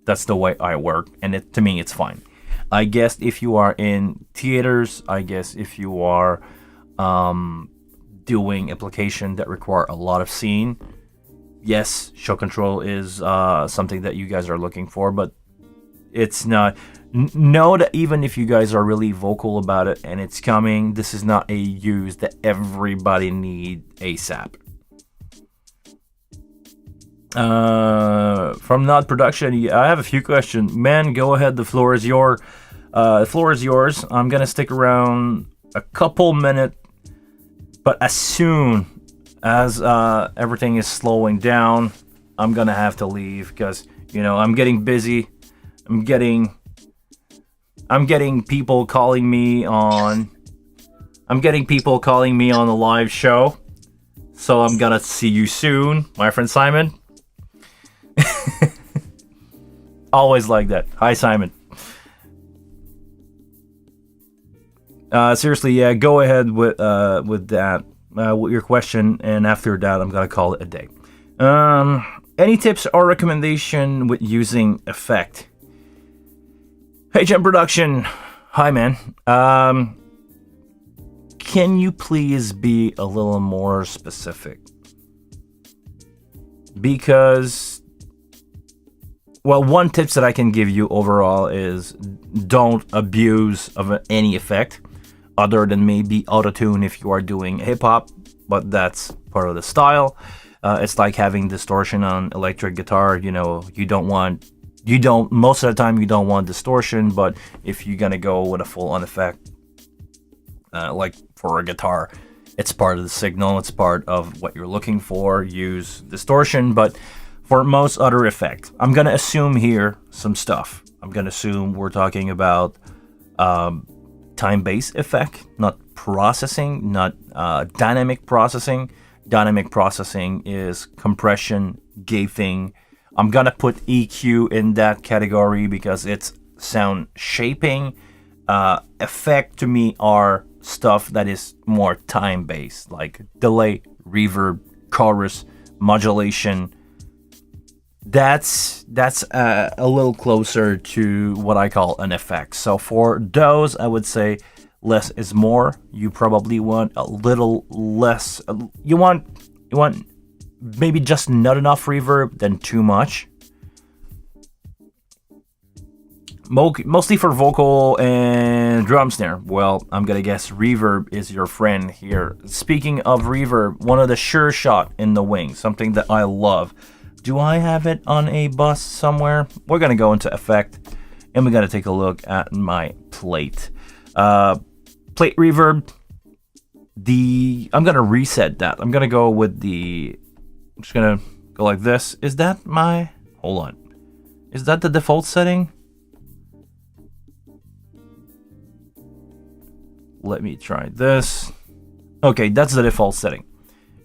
That's the way I work, and to me it's fine. I guess if you are in theaters, I guess if you are doing application that require a lot of scene, yes, show control is something that you guys are looking for, but it's not. Know that even if you guys are really vocal about it and it's coming, this is not a use that everybody need ASAP. From Not Production, I have a few questions. Man, go ahead. The floor is yours. I'm gonna stick around a couple minutes, but as soon as everything is slowing down, I'm gonna have to leave because I'm getting busy. I'm getting people calling me on. I'm getting people calling me on the live show. So I'm gonna see you soon, my friend Simon. Always like that. Hi, Simon. Seriously, yeah, go ahead with that, with your question, and after that, I'm gonna call it a day. Any tips or recommendation with using effect? Hey, Gem Production. Hi, man. Can you please be a little more specific? Because, well, one tips that I can give you overall is don't abuse of any effect other than maybe Autotune if you are doing hip-hop, but that's part of the style. It's like having distortion on electric guitar. You know, most of the time you don't want distortion, but if you're gonna go with a full-on effect, like for a guitar, it's part of the signal, it's part of what you're looking for, use distortion. But for most other effects, I'm gonna assume here some stuff. I'm gonna assume we're talking about time-based effect, not processing, not dynamic processing. Dynamic processing is compression, gating. I'm gonna put EQ in that category because it's sound shaping. Effect to me are stuff that is more time-based, like delay, reverb, chorus, modulation. That's a little closer to what I call an effect. So for those, I would say less is more. You probably want a little less. You want maybe just not enough reverb than too much. Mostly for vocal and drum snare. Well, I'm gonna guess reverb is your friend here. Speaking of reverb, one of the sure shot in the wing, something that I love. Do I have it on a bus somewhere? We're gonna go into effect and we're gonna take a look at my plate. Plate reverb. I'm gonna reset that. I'm gonna go with I'm just gonna go like this. Is that hold on. Is that the default setting? Let me try this. Okay, that's the default setting.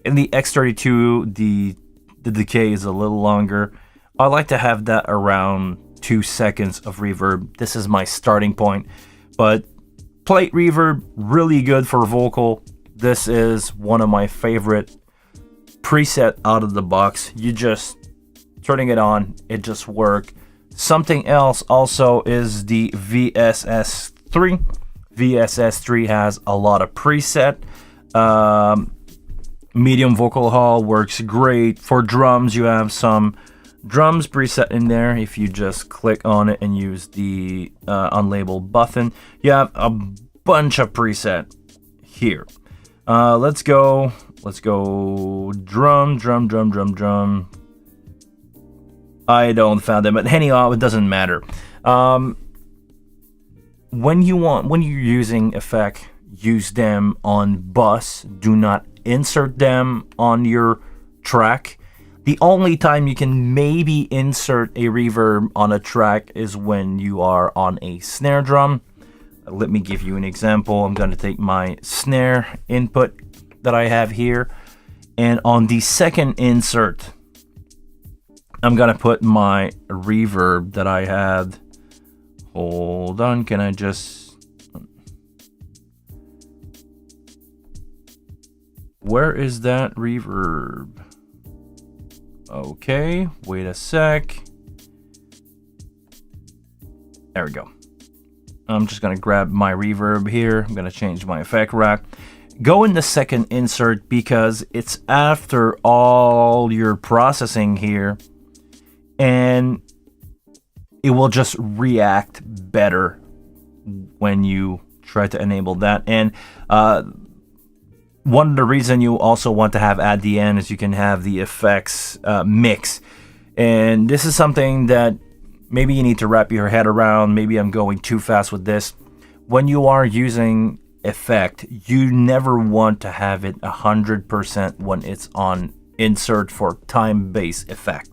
In the X32, the decay is a little longer. I like to have that around 2 seconds of reverb. This is my starting point. But plate reverb, really good for vocal. This is one of my favorite preset out of the box. You just turning it on, it just works. Something else also is the VSS3. VSS3 has a lot of preset. Medium vocal hall works great. For drums, you have some drums preset in there. If you just click on it and use the unlabeled button, you have a bunch of preset here. Let's go drum. I don't found them, but anyhow, it doesn't matter. When you're using effect, use them on bus. Do not insert them on your track. The only time you can maybe insert a reverb on a track is when you are on a snare drum. Let me give you an example. I'm going to take my snare input that I have here, and on the second insert, I'm going to put my reverb that I had. Hold on, can I just... Where is that reverb? Okay, wait a sec. There we go. I'm just gonna grab my reverb here. I'm gonna change my effect rack. Go in the second insert because it's after all your processing here, and it will just react better when you try to enable that. And one of the reasons you also want to have at the end is you can have the effects mix. And this is something that maybe you need to wrap your head around. Maybe I'm going too fast with this. When you are using effect, you never want to have it 100% when it's on insert for time-based effect.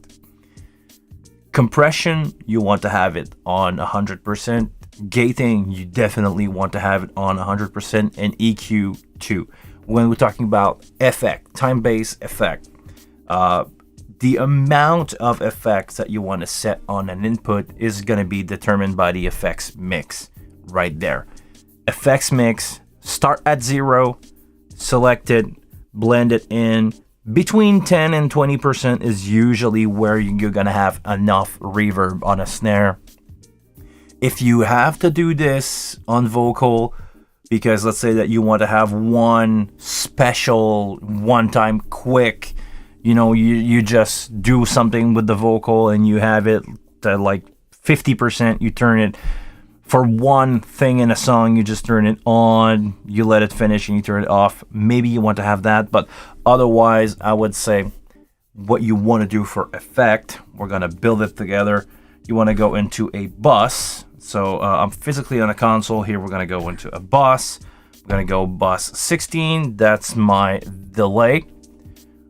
Compression, you want to have it on 100%. Gating, you definitely want to have it on 100%. And EQ too. When we're talking about effect, time-based effect, the amount of effects that you want to set on an input is going to be determined by the effects mix right there. Effects mix, start at 0, select it, blend it in. Between 10 and 20% is usually where you're going to have enough reverb on a snare. If you have to do this on vocal, because let's say that you want to have one special, one-time quick, you just do something with the vocal and you have it to like 50%, you turn it for one thing in a song, you just turn it on, you let it finish and you turn it off. Maybe you want to have that, but otherwise I would say what you want to do for effect, we're going to build it together. You want to go into a bus. So I'm physically on a console here. We're going to go into a bus. We're going to go bus 16. That's my delay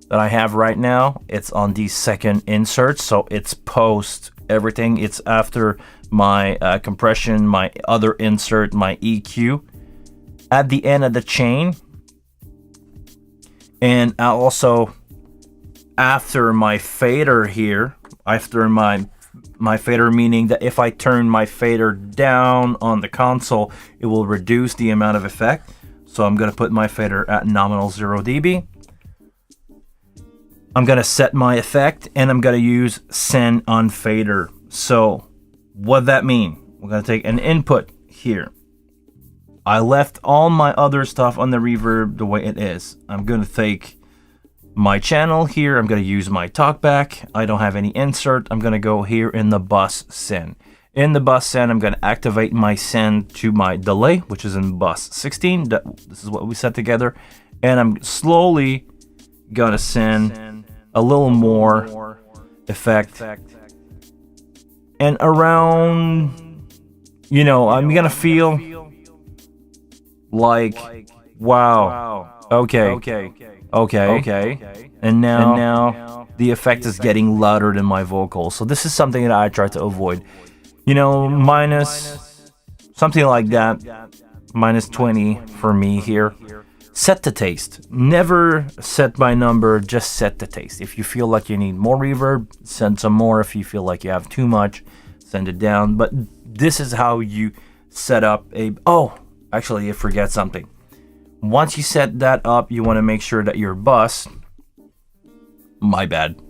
that I have right now. It's on the second insert, so it's post everything. It's after my compression, my other insert, my EQ at the end of the chain. And also after my fader here, after my fader, meaning that if I turn my fader down on the console, it will reduce the amount of effect. So I'm going to put my fader at nominal 0 dB. I'm going to set my effect and I'm going to use send on fader. So what that mean? We're going to take an input here. I left all my other stuff on the reverb the way it is. I'm going to take my channel here. I'm going to use my talkback. I don't have any insert. I'm going to go here in the bus send. In the bus send, I'm going to activate my send to my delay, which is in bus 16. This is what we set together. And I'm slowly going to send a little more effect. And around, I'm going to feel like, wow, okay. And now the effect is getting louder than my vocals. So this is something that I try to avoid. Minus something like that, minus 20 for me here. Set the taste. Never set by number, just set the taste. If you feel like you need more reverb, send some more. If you feel like you have too much, send it down. But this is how you set up a... Oh, actually, I forget something. Once you set that up, you want to make sure that your bus... My bad.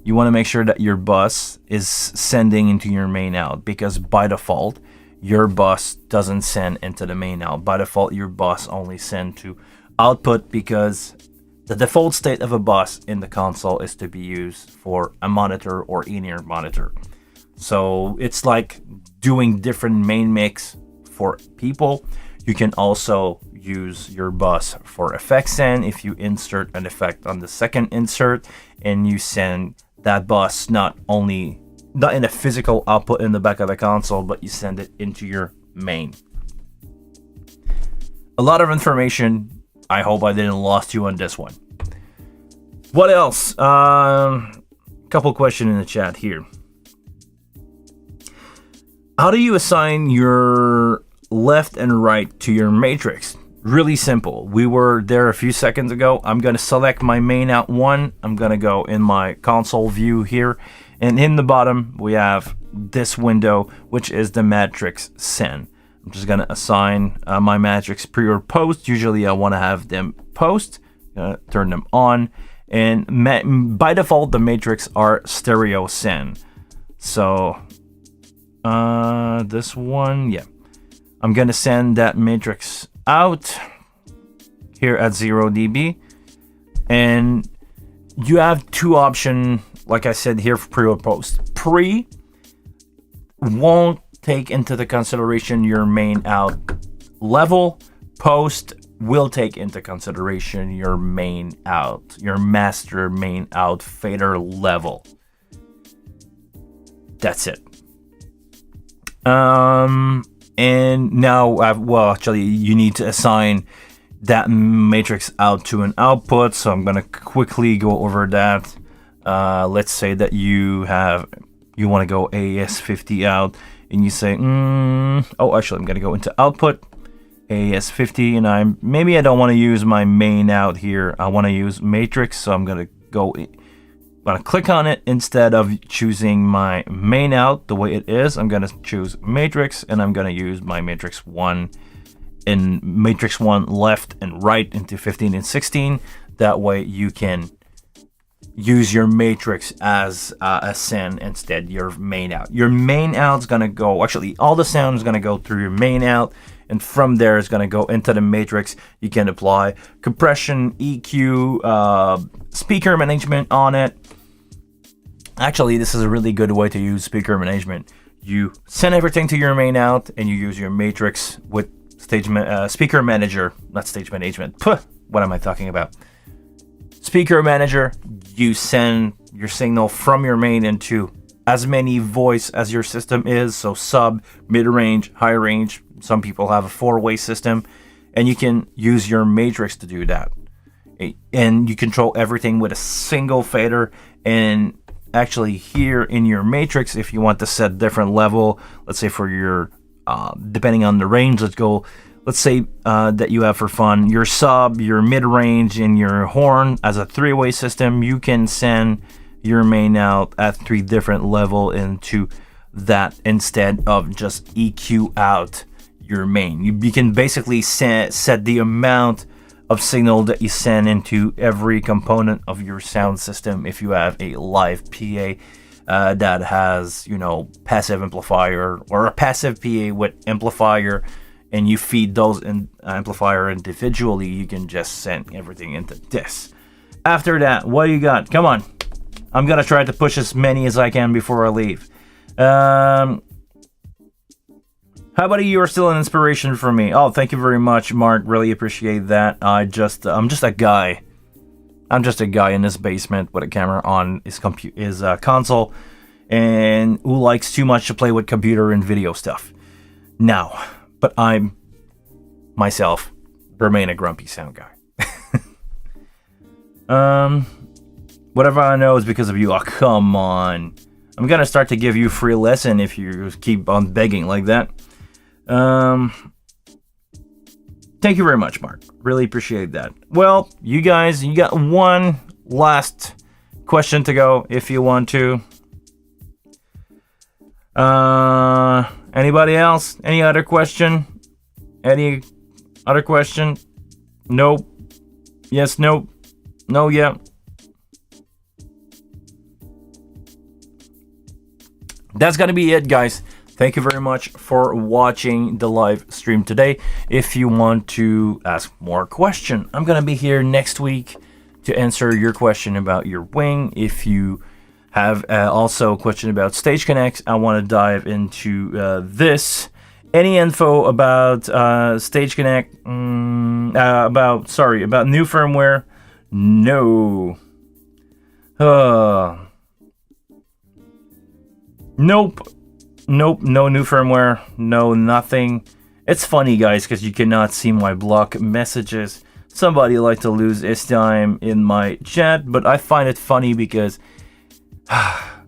You want to make sure that your bus is sending into your main out, because by default, your bus doesn't send into the main out. By default, your bus only send to output, because the default state of a bus in the console is to be used for a monitor or in-ear monitor. So it's like doing different main mix for people. You can also use your bus for effect send if you insert an effect on the second insert and you send that bus not in a physical output in the back of the console, but you send it into your main. A lot of information. I hope I didn't lost you on this one. What else? Couple questions in the chat here. How do you assign your left and right to your matrix? Really simple. We were there a few seconds ago. I'm going to select my main out 1. I'm going to go in my console view here. And in the bottom, we have this window, which is the matrix send. I'm just going to assign my matrix pre or post. Usually I want to have them post. Turn them on. And by default, the matrix are stereo send. So this one, yeah. I'm going to send that matrix out here at 0 dB. And you have two options, like I said here, for pre or post. Pre won't take into the consideration your main out level. Post will take into consideration your main out, your master main out fader level. That's it. And now, actually, you need to assign that matrix out to an output. So I'm gonna quickly go over that. Let's say that you want to go AES50 out, and you say, actually, I'm gonna go into output, AES50, and maybe I don't want to use my main out here. I want to use matrix, so I'm gonna go I'm gonna click on it. Instead of choosing my main out the way it is, I'm gonna choose matrix, and I'm gonna use my matrix 1 in matrix 1 left and right into 15 and 16. That way you can use your matrix as a send instead your main out. Your main out's gonna go, actually all the sound is gonna go through your main out, and from there is gonna go into the matrix. You can apply compression, EQ, speaker management on it. Actually, this is a really good way to use speaker management. You send everything to your main out, and you use your matrix with speaker manager, not stage management. Puh, what am I talking about? Speaker manager. You send your signal from your main into as many voice as your system is, so sub, mid-range, high range. Some people have a 4-way system, and you can use your matrix to do that. And you control everything with a single fader. And actually here in your matrix, if you want to set different level, let's say for your depending on the range, let's say that you have for fun your sub, your mid-range, and your horn as a 3-way system. You can send your main out at 3 different level into that instead of just EQ out your main. You can basically set the amount of signal that you send into every component of your sound system. If you have a live PA that has, passive amplifier, or a passive PA with amplifier, and you feed those amplifier individually, you can just send everything into this. After that, what do you got? Come on. I'm gonna try to push as many as I can before I leave. How about you are still an inspiration for me? Oh, thank you very much, Mark. Really appreciate that. I'm just a guy. I'm just a guy in this basement with a camera on his console, and who likes too much to play with computer and video stuff. Now, but I'm myself remain a grumpy sound guy. Whatever I know is because of you. Oh, come on. I'm gonna start to give you free lesson if you keep on begging like that. Thank you very much, Mark. Really appreciate that. Well, you guys, you got one last question to go if you want to. Anybody else? Any other question? Any other question? Nope. Yes, nope. No, yeah. That's gonna be it, guys. Thank you very much for watching the live stream today. If you want to ask more questions, I'm gonna be here next week to answer your question about your wing. If you have also a question about Stage Connect, I want to dive into this. Any info about Stage Connect? About new firmware? No. Nope. No new firmware. No, nothing. It's funny, guys, because you cannot see my block messages. Somebody like to lose his time in my chat, but I find it funny because I'm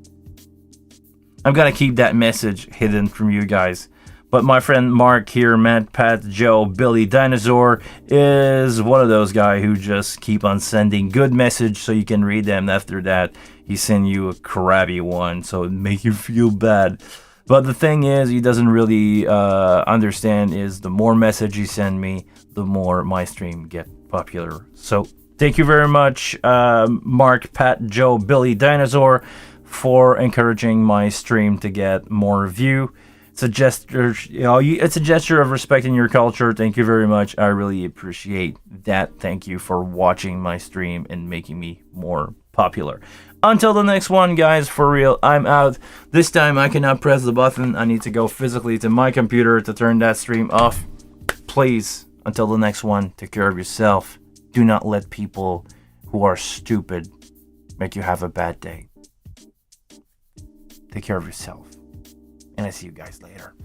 gonna keep that message hidden from you guys. But my friend Mark here, Matt, Pat, Joe, Billy, Dinosaur, is one of those guys who just keep on sending good message so you can read them. After that, he send you a crappy one, so it make you feel bad. But the thing is, he doesn't really understand is the more message you send me, the more my stream get popular. So thank you very much, Mark, Pat, Joe, Billy, Dinosaur, for encouraging my stream to get more view. It's a gesture, it's a gesture of respecting your culture. Thank you very much. I really appreciate that. Thank you for watching my stream and making me more popular. Until the next one, guys, for real, I'm out. This time I cannot press the button. I need to go physically to my computer to turn that stream off. Please, until the next one, take care of yourself. Do not let people who are stupid make you have a bad day. Take care of yourself. And I see you guys later.